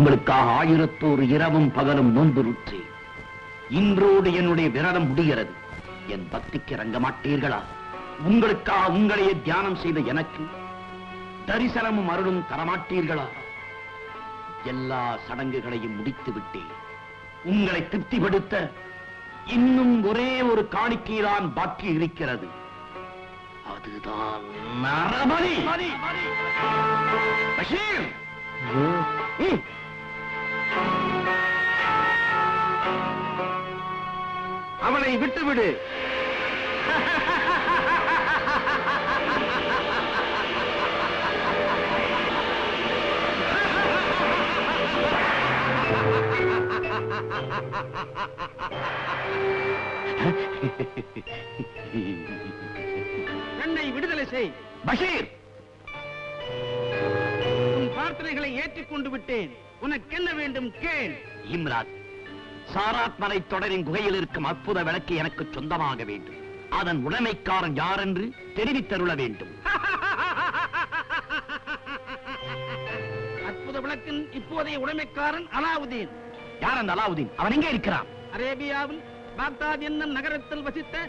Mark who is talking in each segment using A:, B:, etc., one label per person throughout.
A: உங்களுக்காக 1001 இரவும் பகலும் நோன்புறுற்றேன். இன்றோடு என்னுடைய விரதம் முடிகிறது. என் பக்திக்கு இறங்க மாட்டீர்களா? உங்களுக்காக உங்களையே தியானம் செய்த எனக்கு தரிசனமும் அருளும் தரமாட்டீர்களா? எல்லா சடங்குகளையும் முடித்து விட்டேன். உங்களை திருப்திப்படுத்த இன்னும் ஒரே ஒரு காணிக்கைதான் பாக்கி இருக்கிறது. அதுதான் நரபலி. பஷீர், அவனை விட்டுவிடு.
B: என்னை விடுதலை செய்.
A: பஷீர்,
B: உன் பிரார்த்தனைகளை ஏற்றுக்கொண்டு விட்டேன். உனக்கு என்ன வேண்டும் கேள்.
A: இம்ரான், சாராத் மலை தொடரின் குகையில் இருக்கும் அற்புத விளக்கு எனக்கு சொந்தமாக வேண்டும். அதன் உடைமைக்காரன் யார் என்று தெரிவித்தருள வேண்டும்.
B: அற்புத விளக்கின் இப்போதைய உடைமைக்காரன் அலாவுதீன்.
A: யார் அந்த அலாவுதீன்? அவன் எங்கே இருக்கிறான்?
B: அரேபியாவில் பாக்தாத் என்னும் நகரத்தில் வசித்த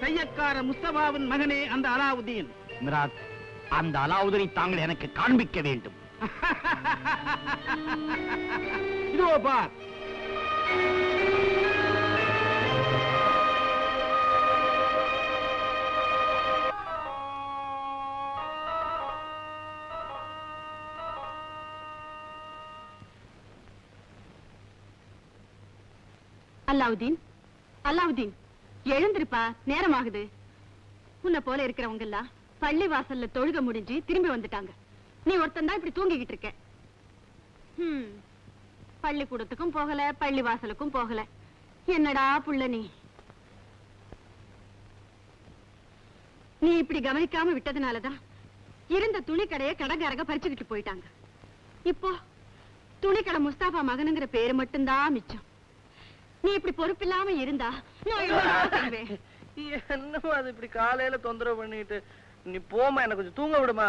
B: தையக்கார முஸ்தபாவின் மகனே அந்த அலாவுதீன்.
A: இம்ரான், அந்த அலாவுதீனை தாங்கள் எனக்கு காண்பிக்க வேண்டும்.
B: இதோ பார்.
C: அலாவுதீன், அலாவுதீன், எழுந்திருப்பா, நேரமாகுது. உன்னை போல இருக்கிறவங்க எல்லாம் பள்ளி வாசல்ல தொழுக முடிஞ்சு திரும்பி வந்துட்டாங்க. நீ ஒருத்தன் தான் இப்படி தூங்கிக்கிட்டு இருக்க. பள்ளிக்கூடத்துக்கும் போகல, பள்ளி வாசலுக்கும் போகல. என்னடா புள்ள நீ? நீ இப்படி கவனிக்காம விட்டதுனாலதான் இருந்த துணி கடையை கடைக்காரங்க பறிச்சுக்கிட்டு போயிட்டாங்க. இப்போ துணிக்கடை முஸ்தாபா மகனுங்கிற பேரு மட்டும்தான் மிச்சம். நீ இப்படி பொறுப்பில்லாம இருந்தா
D: என்னமா அது இப்படி காலையில தொந்தரவு பண்ணிட்டு? நீ போமா, எனக்கு கொஞ்சம் தூங்க விடுமா.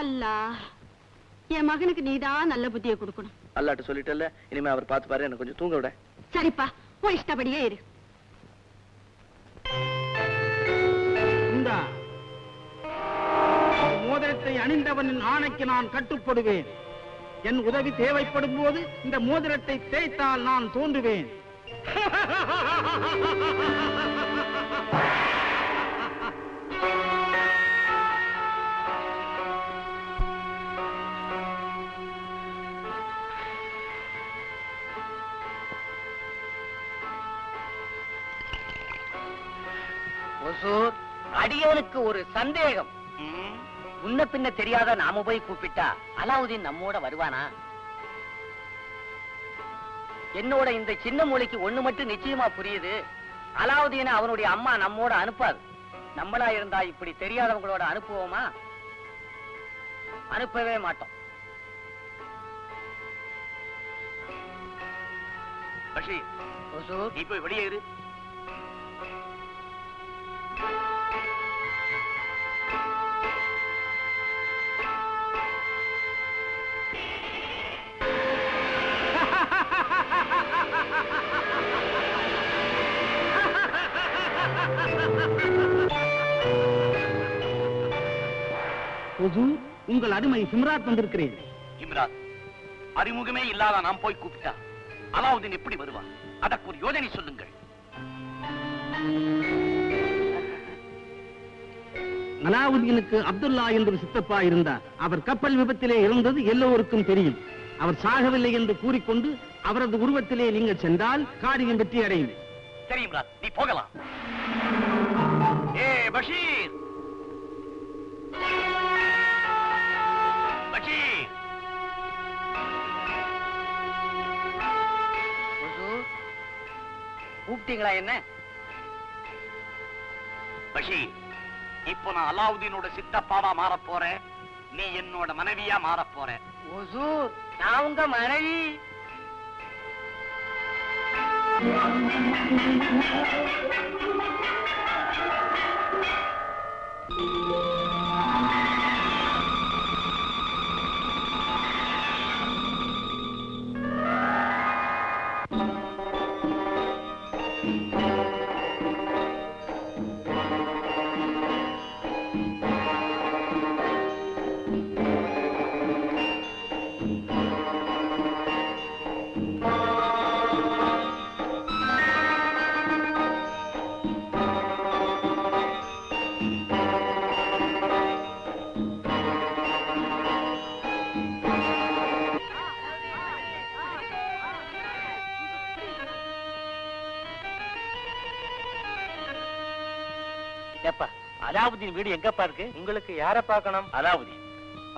C: அல்லா, என் மகனுக்கு நீதான் நல்ல புத்தியை கொடுக்கணும்.
D: அல்லாட்ட சொல்லிட்டல, இனிமே அவர் பார்த்து பாரு, எனக்கு கொஞ்சம் தூங்க விட.
C: சரிப்பா, உன் இஷ்டப்படியே இரு.
B: இந்தா மோதிரத்தை அணிந்தவனின் ஆணைக்கு நான் கட்டுப்படுவேன். என் உதவி தேவைப்படும் போது இந்த மோதிரத்தை தேய்த்தால் நான் தோன்றுவேன்.
E: அடியனுக்கு ஒரு சந்தேகம். முன்ன பின்ன தெரியாத நாம போய் கூப்பிட்டா அலாவுதீன் நம்மோட வருவானா? என்னோட இந்த சின்ன மூளைக்கு ஒண்ணு மட்டும் நிச்சயமா புரியுது. அலாவுதீன அவனுடைய அம்மா நம்மோட அனுப்பாது. நம்மளா இருந்தா இப்படி தெரியாதவங்களோட அனுப்புவோமா? அனுப்பவே மாட்டோம்.
A: நீ போய் வெளியே இரு.
B: உங்கள் அருமை ஹிம்ராத் வந்திருக்கிறேன்.
A: இம்ரான், அறிமுகமே இல்லாத நாம் போய் கூப்பிட்டா அலாவுதீன் எப்படி வருவான்? அதற்கு ஒரு யோசனை சொல்லுங்கள்.
B: அலாவுதீனுக்கு அப்துல்லா என்று சித்தப்பா இருந்தார். அவர் கப்பல் விபத்திலே இருந்தது எல்லோருக்கும் தெரியும். அவர் சாகவில்லை என்று கூறிக்கொண்டு அவரது உருவத்திலே நீங்கள் சென்றால் காரியம் வெற்றி அடையும்.
A: சரி இம்ரான், நீ போகலாம். ஏ பஷீர், பஷீர்,
E: கூப்பிட்டீங்களா? என்ன
A: பஷீர், இப்போ நான் அலாவுதீனோட சித்தப்பாவா மாற போறேன். நீ என்னோட மனைவியா மாற போற.
E: ஹுசூர், நான் உங்க மனைவி.
F: அலாவுதீன் வீடு எங்கப்பா இருக்கு?
D: உங்களுக்கு யார பார்க்கணும்?
F: அலாவுதீன்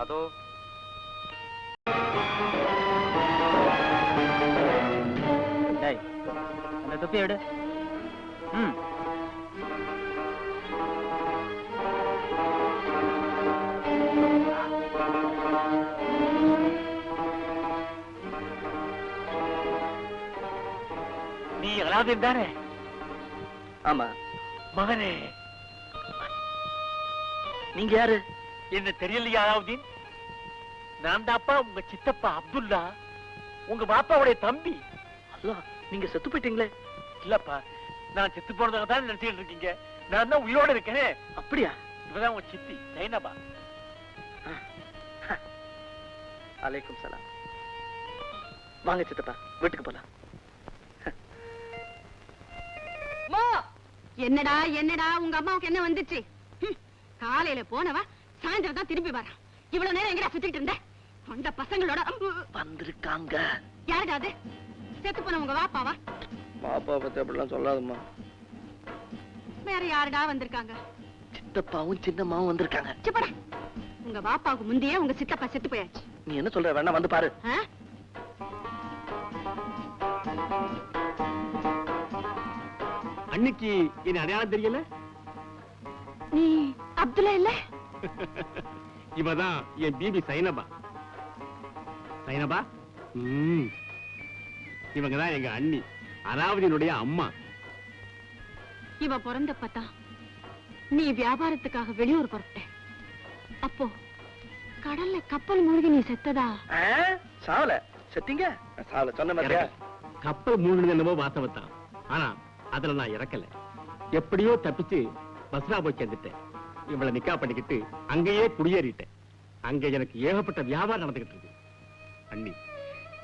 D: அதோ.
F: அந்த தொப்பியை விடு. நீ அலாவுதீன் தானே?
D: ஆமா.
F: மகனே,
D: நீங்க யாரு?
F: என்ன தெரியலையா அலாவுதீன்? நான் தாப்பா உங்க சித்தப்பா அப்துல்லா, உங்க பாப்பாவுடைய தம்பி.
D: அல்லா, நீங்க செத்து போயிட்டீங்களே.
F: இல்லப்பா, நான் செத்து போனதாக தான் நினைச்சிட்டு இருக்கீங்க. நான் தான் உயிரோட இருக்கேன்.
D: அப்படியா?
F: இவதான் உங்க சித்தி ஜைனபா.
D: அலைக்கும் சலாம். வாங்க சித்தப்பா, வீட்டுக்கு போலாம்.
C: என்னடா என்னடா உங்க அம்மாவுக்கு என்ன வந்துச்சு? காலையில போனவா சாயந்தரம் தான் திரும்பி வரா. இவ்வளவு நேரம் எங்கடா சுத்திட்டு இருந்த? அந்த பசங்களோட
D: வந்திருக்காங்க.
C: யாருடா அது? செத்து போன உங்க வாப்பாவா?
D: பாப்பா பத்தி அப்படிலாம் சொல்லாதம்மா.
C: வேற யாருடா வந்திருக்காங்க?
D: சித்தப்பாவும் சின்னம்மாவும் வந்திருக்காங்க.
C: சிப்படா, உங்க வாப்பாவுக்கு முந்தையே உங்க சித்தப்பா செத்து போயாச்சு.
D: நீ என்ன சொல்ற? வேணா வந்து பாரு.
B: அன்னைக்கு என்ன அடையாளம் தெரியல?
C: நீ அப்துல்லா இல்ல?
B: இவதான் என் பிபி சைனபா. சைனபா, இவங்கதான் எங்க அண்ணி, அலாவுதீனுடைய அம்மா.
C: இவ பிறந்தப்பதான் நீ வியாபாரத்துக்காக வெளியூர் புறப்பட்ட. அப்போ கடல்ல கப்பல் மூழ்கி நீ செத்ததா?
D: சாவல செத்தீங்க? சாவல சொன்ன மாதிரியா?
B: கப்பல் மூழ்கினது என்னவோ வாசவத்தான், ஆனா அதுல நான் இறக்கல. எப்படியோ தப்பிச்சு பஸ்ரா போய் சேர்ந்துட்டேன். இவளை நிக்கா பண்ணிக்கிட்டு அங்கேயே குடியேறிட்டேன். அங்க எனக்கு ஏகப்பட்ட வியாபாரம் நடந்துகிட்டு இருக்கு. அண்ணி,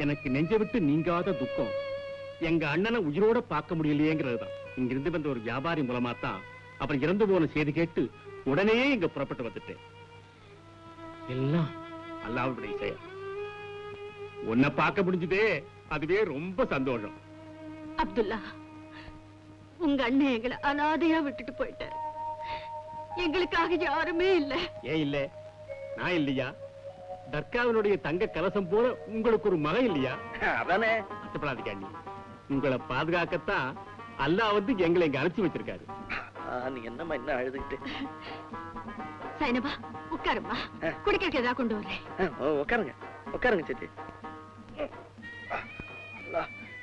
B: எனக்கு நெஞ்ச விட்டு நீங்காத துக்கம் எங்க அண்ணனை உயிரோட பார்க்க முடியலையேங்கிறதுதான். இங்கிருந்து வந்த ஒரு வியாபாரி மூலமா தான் அப்புறம் இறந்து போன செய்தி கேட்டு உடனே இங்க புறப்பட்டு வந்துட்டேன். எல்லாம் அல்லாஹ்வுடைய செயல். உன்னை பார்க்க முடிஞ்சதே, அதுவே ரொம்ப சந்தோஷம்.
C: அப்துல்லா, உங்க அண்ணன் எங்களை அனாதையா விட்டுட்டு போயிட்டாரு. எங்களுக்காக யாருமே இல்ல.
B: ஏன் இல்ல? நான் இல்லையா? தர்காவினுடைய தங்க கலசம் போல உங்களுக்கு ஒரு மகன் இல்லையா?
D: அதானே.
B: கஷ்டப்படாதீங்க அண்ணி, உங்களை பாதுகாக்கத்தான் அல்லாஹ் வந்து எங்களை இங்க அனுப்பிச்சு வச்சிருக்காரு.
D: நீ என்னம்மா என்ன அழுதுகிட்டு?
C: சைனபா, உட்காருமா. குடிக்கிறதுக்கு ஏதாவது கொண்டு வரேன்.
D: உட்காருங்க உட்காருங்க சித்தி.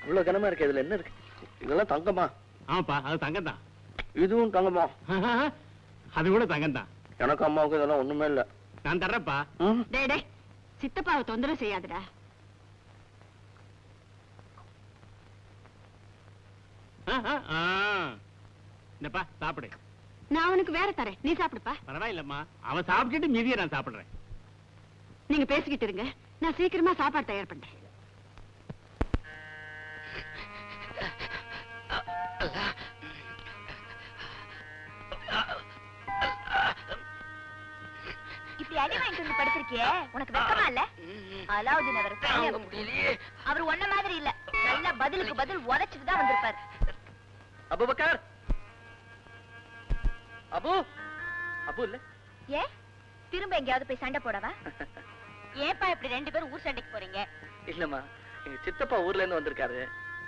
D: இவ்வளவு கனமா இருக்கு. இதுல என்ன இருக்கு? இதெல்லாம் தங்கமா?
B: ஆமாப்பா, அது தங்கம் தான்.
D: இதுவும் தங்கமா?
B: அது கூட தங்கம் தான்.
D: எனக்கு அம்மாவுக்கு இதெல்லாம் ஒண்ணுமே இல்ல.
B: நான் தர்றேன்ப்பா.
C: டேய், சித்தப்பாவை தொந்தரவு செய்யாதடா.
B: என்னப்பா சாப்பிடு.
C: நான் உனக்கு வேற தரேன், நீ சாப்பிடுப்பா.
B: பரவாயில்லம்மா, அவன் சாப்பிட்டுட்டு மீதியை நான் சாப்பிடுறேன்.
C: நீங்க பேசிக்கிட்டு இருங்க, நான் சீக்கிரமா சாப்பாடு தயார் பண்றேன்.
G: இப்படி அடி வாங்கிட்டு வந்து படுத்திருக்கியே, உனக்கு வெக்கமா இல்ல? அலாவுதீன் அவர் ஒன்ன மாதிரி இல்ல, நல்ல பதிலுக்கு பதில் உரைச்சிட்டு தான் வந்திருப்பாரு.
D: அபூபக்கர், அபு அபு இல்ல?
G: ஏ திரும்ப எங்கேயாவது போய் சண்டை போடவா? ஏப்பா இப்படி ரெண்டு பேரும் ஊர் சண்டைக்கு போறீங்க?
D: இல்லம்மா, எங்க சித்தப்பா ஊர்ல இருந்து வந்திருக்காரு.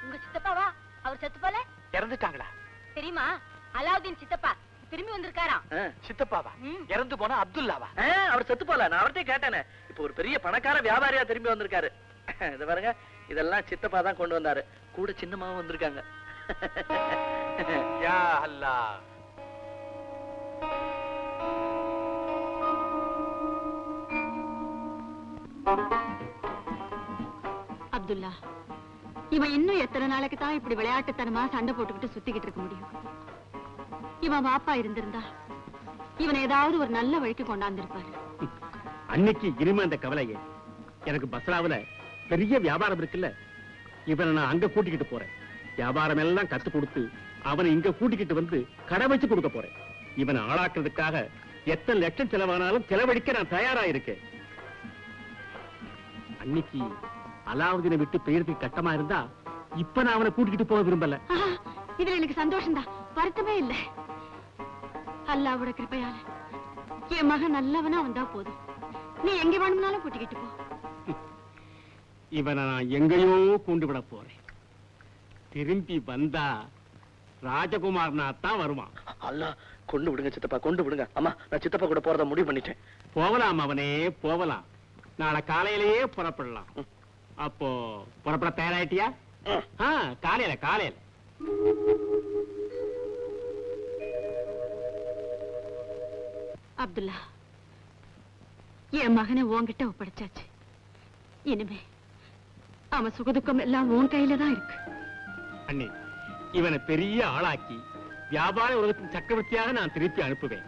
G: உங்க சித்தப்பாவா? அவர் செத்து போல?
F: இறந்துட்டாங்களா?
G: தெரியுமா? அலாவுதீன் சித்தப்பா திரும்பி வந்திருக்காராம்.
F: சித்தப்பாவா? இறந்து போனா அப்துல்லாவா?
D: அவர் செத்து போல. நான் அவர்கிட்ட கேட்டேனே. இப்ப ஒரு பெரிய பணக்கார வியாபாரியா திரும்பி வந்திருக்காரு. இத பாருங்க, இதெல்லாம் சித்தப்பா தான் கொண்டு வந்தாரு. கூட சின்னமாவும் வந்திருக்காங்க.
F: யா அல்லாஹ்.
C: அப்துல்லா, இவன் இன்னும் எத்தனை நாளைக்கு தான் இப்படி விளையாட்டுத்தனமா சண்டை போட்டுக்கிட்டு சுத்திக்கிட்டு இருக்க முடியும்? இவன் வாப்பா இருந்திருந்தா இவன் ஏதாவது ஒரு நல்ல வழிக்கு கொண்டாந்திருப்பாரு.
B: அன்னைக்கு இனிமே அந்த கவலையே. எனக்கு பஸ்ராவுல பெரிய வியாபாரம் இருக்குல்ல, இவனை நான் அங்க கூட்டிக்கிட்டு போறேன். வியாபாரம் எல்லாம் கத்து கொடுத்து அவனை இங்க கூட்டிக்கிட்டு வந்து கடை வச்சு கொடுக்க போறேன். இவனை ஆளாக்குறதுக்காக எத்தனை லட்சம் செலவானாலும் செலவழிக்க நான் தயாரா இருக்கேன். அன்னைக்கு அலாவுதீனை விட்டு பெயருக்கு கட்டமா இருந்தா இப்ப நான் அவனை கூட்டிக்கிட்டு போக விரும்பல.
C: இதுல எனக்கு சந்தோஷம் தான், வருத்தமே இல்ல. அல்லாவோட கிருபையால என் மகன் நல்லவனா வந்தா போதும். நீ எங்க வேணும்னாலும் கூட்டிக்கிட்டு போ.
B: இவனை நான் எங்கேயோ கொண்டு விட போறேன். திரும்பி வந்தா ராஜகுமாரனா தான் வருவான்.
D: அல்ல, கொண்டு விடுங்க சித்தப்பா, கொண்டு விடுங்க. அம்மா, நான் சித்தப்பா கூட போறத முடிவு பண்ணிட்டேன்.
B: போகலாம் அவனே, போகலாம். நாளை காலையிலேயே புறப்படலாம். அப்போ புறப்பட தயாராயிட்டியா? காலையில காலையில.
C: அப்துல்லா, என் மகனை உன்கிட்ட ஒப்படைச்சாச்சு. இனிமே அவன் சுகதுக்கம் எல்லாம் உன் கையில தான் இருக்கு.
B: அண்ணி, இவனை பெரிய ஆளாக்கி வியாபார உலகத்தின் சக்கரவர்த்தியாக நான் திருப்பி அனுப்புவேன்.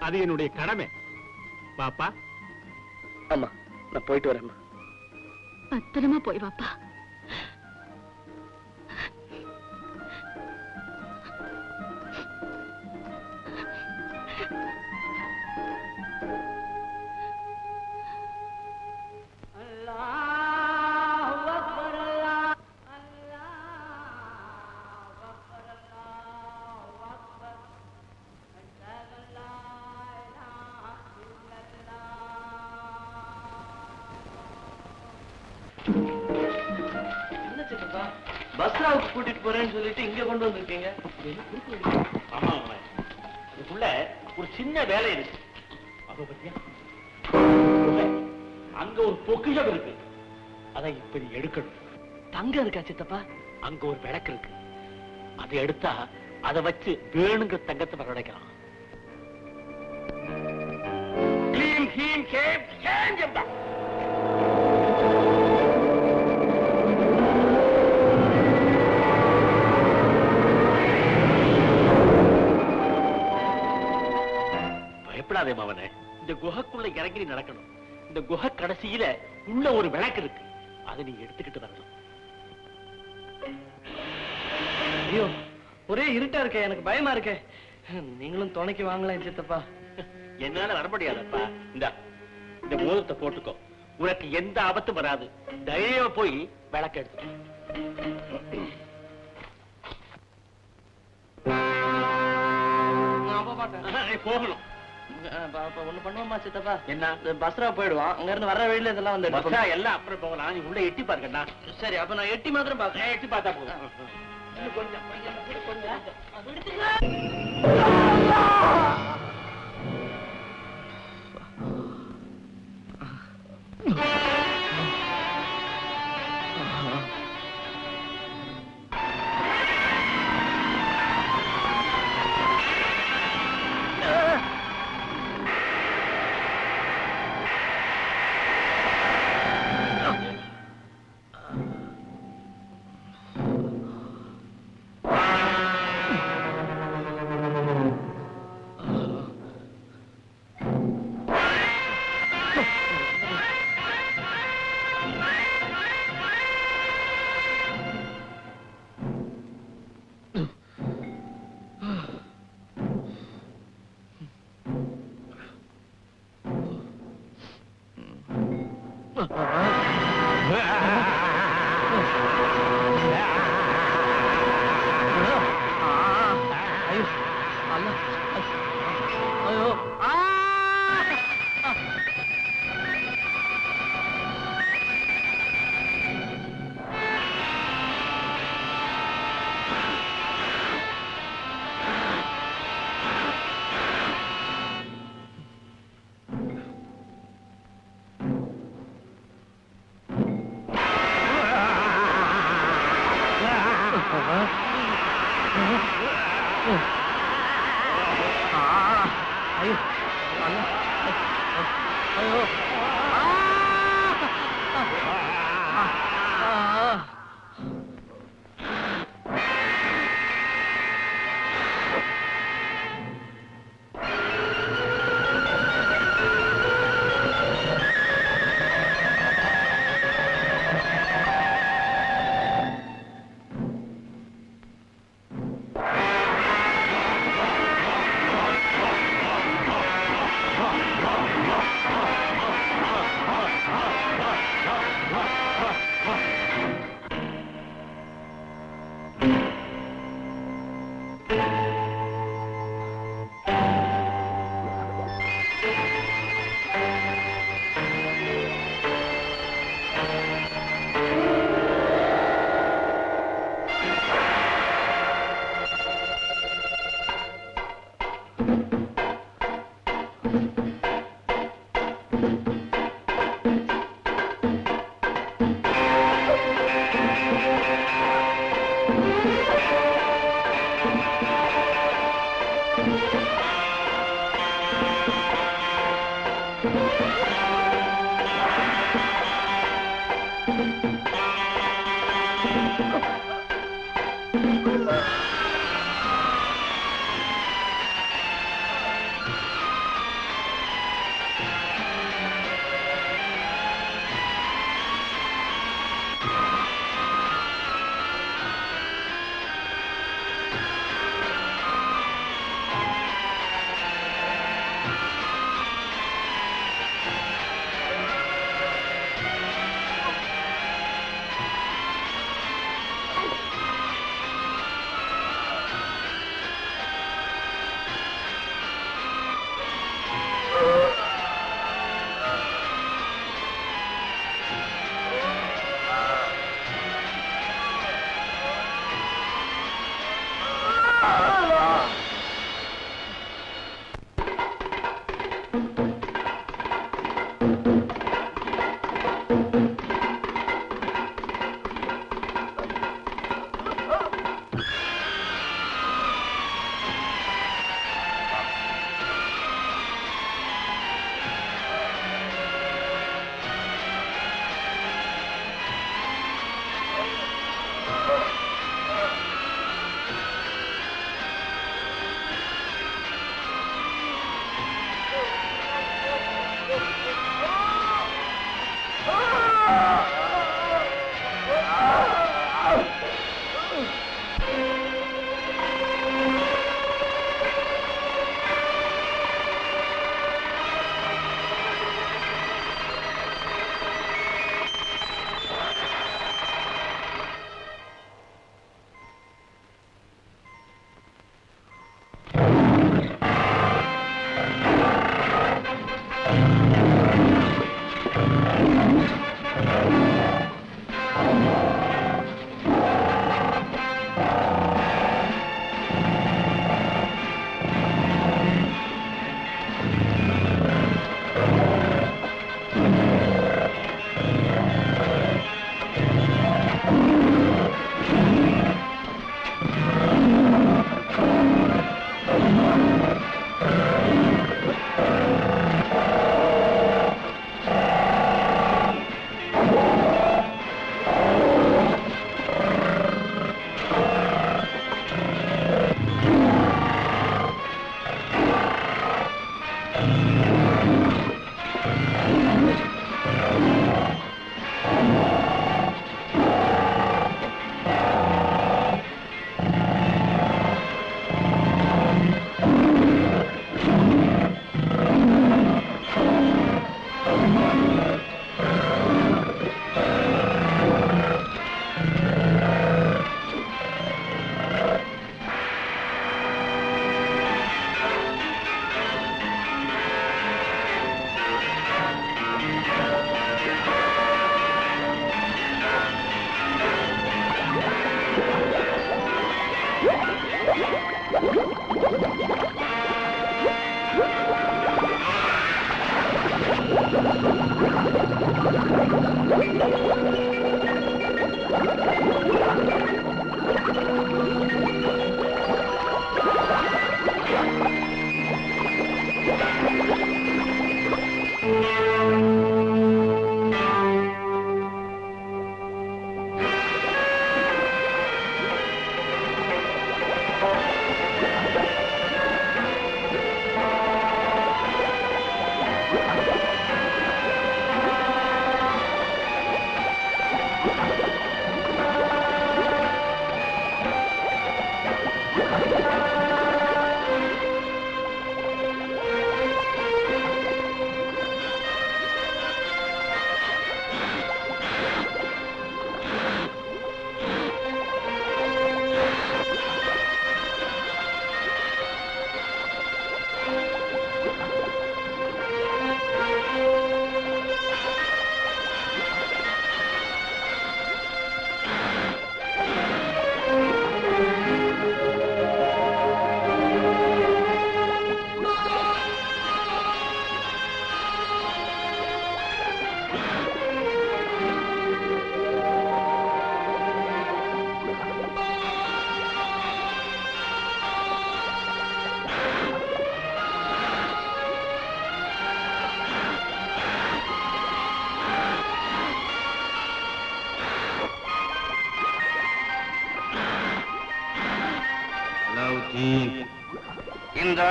B: அது என்னுடைய கடமை. பாப்பா.
D: அம்மா, நான் போயிட்டு வரேன்.
C: பத்திரமா போய் வாப்பா.
D: என்ன சித்தப்பா, பஸ்ராவுக்கு கூட்டிட்டு போறேன்னு சொல்லிட்டு இங்க கொண்டு வந்திருக்கீங்க?
F: ஆமா, இதுக்குள்ள ஒரு சின்ன வேலை இருக்கு. அதோ பத்தியா, அங்க ஒரு பொக்கிஷம் இருக்கு. அதை இப்படி எடுக்கணும்.
D: தங்கம் இருக்கா சித்தப்பா?
F: அங்க ஒரு விளக்கு இருக்கு. அதை எடுத்தா அதை வச்சு வேணுங்கிற தங்கத்தை வரவழைக்கலாம். கிளீம் ஹீம் கேம் சேஞ்சம்டா. பயப்படாதே மவனே, இந்த குகைக்குள்ள இறங்கி நடக்கணும். இந்த குகை கடைசியில உள்ள ஒரு விளக்கு இருக்கு. அதை நீ எடுத்துக்கிட்டு வரணும்.
D: ஐயோ, ஒரே இருட்டா இருக்கே, எனக்கு பயமா இருக்கே. நீங்களும் துணைக்கு வாங்கலாம் சித்தப்பா.
F: என்னால வர முடியாதப்பா. இந்த மோதிரத்தை போட்டுக்கோ, உனக்கு எந்த ஆபத்தும் வராது. தைரியமா போய் விளக்கு எடுத்து போகணும்.
D: ஒண்ணு பண்ணுவோமா சித்தப்பா?
F: என்ன?
D: பஸ்ரா போயிடுவான், அங்க இருந்து வர்ற வழியில இதெல்லாம் வந்து
F: பஸ்ஸா எல்லாம் அப்புறம் போகலாம். நீ உள்ள எட்டி பாருங்கண்ணா.
D: சரி, அப்ப நான் எட்டி மாத்திரம் பாக்குறேன்.
F: எட்டி பார்த்தா போதும்.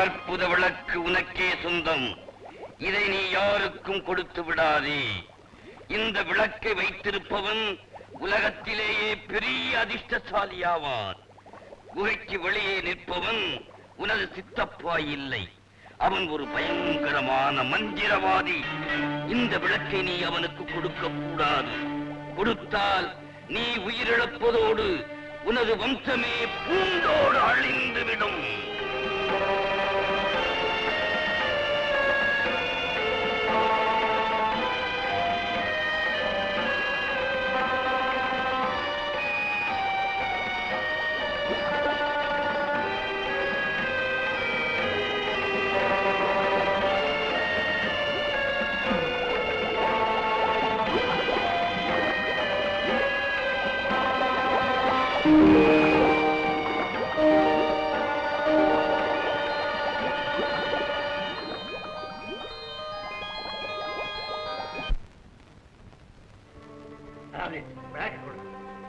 A: அற்புத விளக்கு உனக்கே சொந்தம். இதை நீ யாருக்கும் கொடுத்து விடாதே. இந்த விளக்கை வைத்திருப்பவன் உலகத்திலேயே பெரிய அதிர்ஷ்டசாலியாவான். குகைக்கு வெளியே நிற்பவன் உனது சித்தப்பா இல்லை, அவன் ஒரு பயங்கரமான மந்திரவாதி. இந்த விளக்கை நீ அவனுக்கு கொடுக்க கூடாது. கொடுத்தால் நீ உயிரிழப்பதோடு உனது வம்சமே பூண்டோடு அழிந்துவிடும்.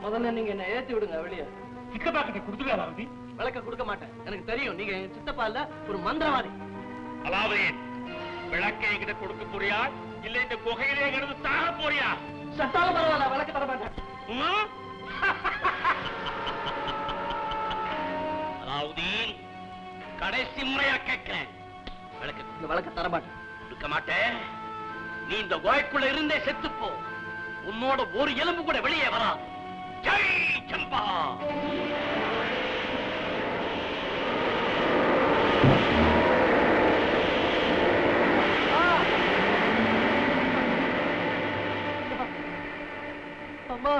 D: முதல்ல நீங்க என்ன ஏத்தி விடுங்க வெளியே.
B: சித்தப்பா கிட்ட கொடுத்துருக்காரு.
D: விளக்க கொடுக்க மாட்டேன், எனக்கு தெரியும் நீங்க என் சித்தப்பா இல்ல, ஒரு மந்திரவாதி.
B: அலாவுதீன், விளக்கை என்கிட்ட கொடுக்க போறியா இல்ல இந்த குகையிலே கிடந்து சாக போறியா?
D: சத்தாலும் பரவாயில்ல, விளக்க தர மாட்டேன்.
A: அலாவுதீன், கடைசி முறையா கேட்கிறேன்,
D: இந்த விளக்க தர மாட்டேன்.
A: கொடுக்க மாட்டேன். நீ இந்த குகைக்குள்ள இருந்தே செத்துப்போ. உன்னோட ஒரு எலும்பு கூட வெளியே வராது. ஜெய் சம்பா.
D: அம்மா,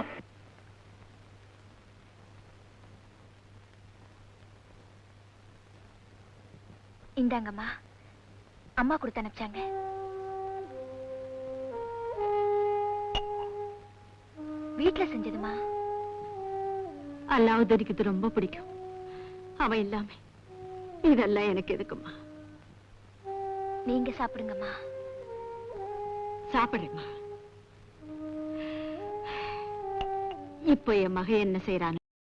G: இந்தாங்கம்மா, அம்மா கொடுத்து அனுப்பிச்சாங்க. வீட்டுல செஞ்சதுமா.
C: அல்லாவுதீனுக்கு இது ரொம்ப பிடிக்கும். அவன் இல்லாம இதெல்லாம் எனக்கு எதுக்குமா?
G: நீங்க சாப்பிடுங்கம்மா.
C: சாப்பிடுறேம்மா. இப்போ என் மகன் என்ன செய்யறான்?